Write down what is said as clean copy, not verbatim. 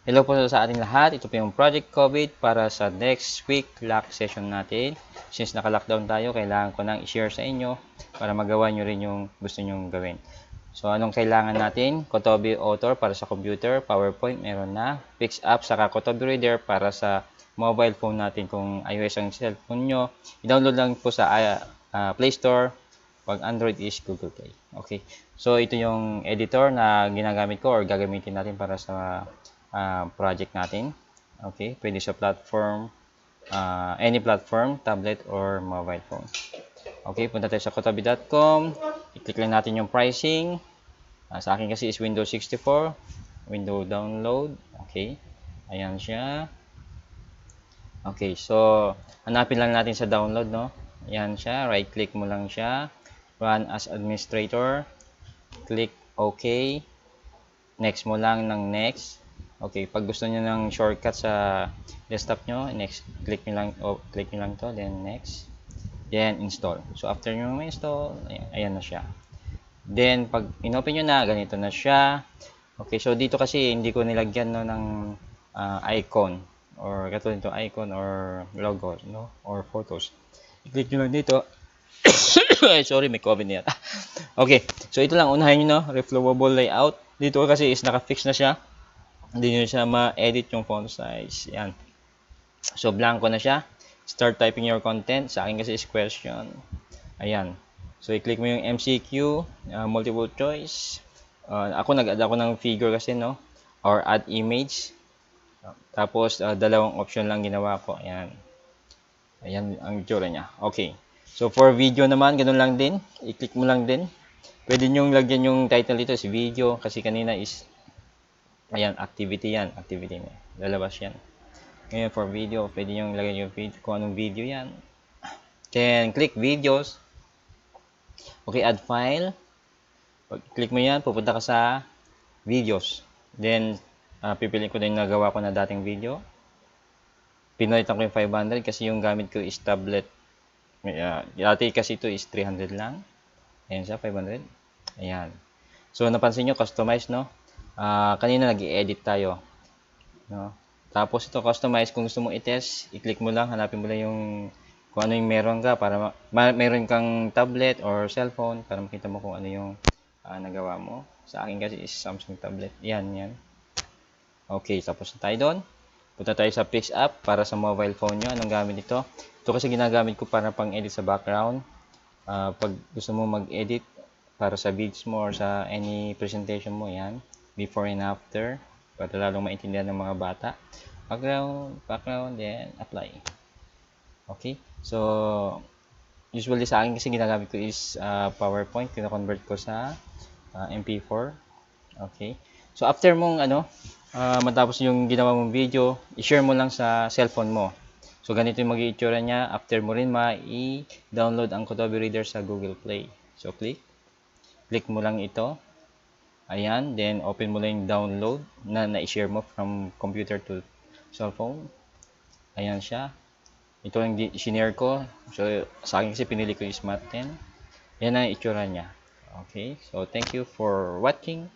Hello po sa ating lahat. Ito po yung Project COVID para sa next week lock session natin. Since naka-lockdown tayo, kailangan ko nang i-share sa inyo para magawa nyo rin yung gusto nyong gawin. So, anong kailangan natin? Kotobi Author para sa computer, PowerPoint meron na, PixUp saka Kotobi Reader para sa mobile phone natin. Kung iOS ang cellphone nyo, i-download lang po sa Play Store. Pag Android is Google Play. Okay. So, ito yung editor na ginagamit ko or gagamitin natin para sa project natin. Okay, pwede sa platform, any platform, tablet or mobile phone. Okay, punta tayo sa kotabi.com. I-click lang natin yung pricing. Sa akin kasi is Windows 64. Window download. Okay, ayan siya. Okay, so hanapin lang natin sa download, no? Ayan siya, right click mo lang siya. Run as administrator. Click OK. Next mo lang ng next. Okay, pag gusto niyo ng shortcut sa desktop nyo, next, click nyo lang to, then next, then install. So, after nyo ma-install, ayan na siya. Then, pag inopen nyo na, ganito na siya. Okay, so dito kasi hindi ko nilagyan no, ng icon or katulad nito icon or logo, no, or photos. I-click nyo lang dito. Sorry, may COVID na yata. Okay, so ito lang, unahin nyo, no, reflowable layout. Dito kasi is naka-fix na siya. Hindi nyo siya ma-edit yung font size. Yan. So, blanco na siya. Start typing your content. Sa akin kasi is question. Ayan. So, i-click mo yung MCQ, multiple choice. Ako, nag-add ako ng figure kasi, no? Or add image. Tapos, dalawang option lang ginawa ko. Ayan. Ayan ang itsura niya. Okay. So, for video naman, ganun lang din. I-click mo lang din. Pwede nyo lagyan yung title dito is video. Kasi kanina is ayan, activity yan. Activity na. Lalabas yan. Ngayon, for video, pwede nyo ilagay yung video, kung anong video yan. Then, click videos. Okay, add file. Pag click mo yan, pupunta ka sa videos. Then, pipiliin ko din na gawa ko na dating video. Pinalitan ko yung 500 kasi yung gamit ko is tablet. Dati kasi ito is 300 lang. Ayan siya, 500. Ayan. So, napansin nyo, customize, no? Kanina nag-i-edit tayo. No? Tapos ito customize, kung gusto mong i-test, i-click mo lang, hanapin mo lang yung kung ano yung meron ka para meron kang tablet or cellphone para makita mo kung ano yung nagawa mo. Sa akin kasi is Samsung tablet. Yan, yan. Okay, tapos na tayo doon. Punta tayo sa PixUp para sa mobile phone nyo. Anong gamit ito? Ito kasi ginagamit ko para pang-edit sa background. Pag gusto mo mag-edit para sa videos mo or sa any presentation mo, yan. Before and after. Para lalong maintindihan ng mga bata. Background, then apply. Okay. So, usually sa akin kasi ginagamit ko is PowerPoint. Kina-convert ko sa MP4. Okay. So, after mong matapos yung ginawa mong video, i-share mo lang sa cellphone mo. So, ganito yung mag-iitsura niya. After mo rin ma-i-download ang Kotobi Reader sa Google Play. So, click mo lang ito. Ayan. Then, open mo lang yung download na i-share mo from computer to cellphone. Ayan siya. Ito ang sinare ko. So, sa akin kasi pinili ko yung Smart 10. Yan ang itsura niya. Okay. So, thank you for watching.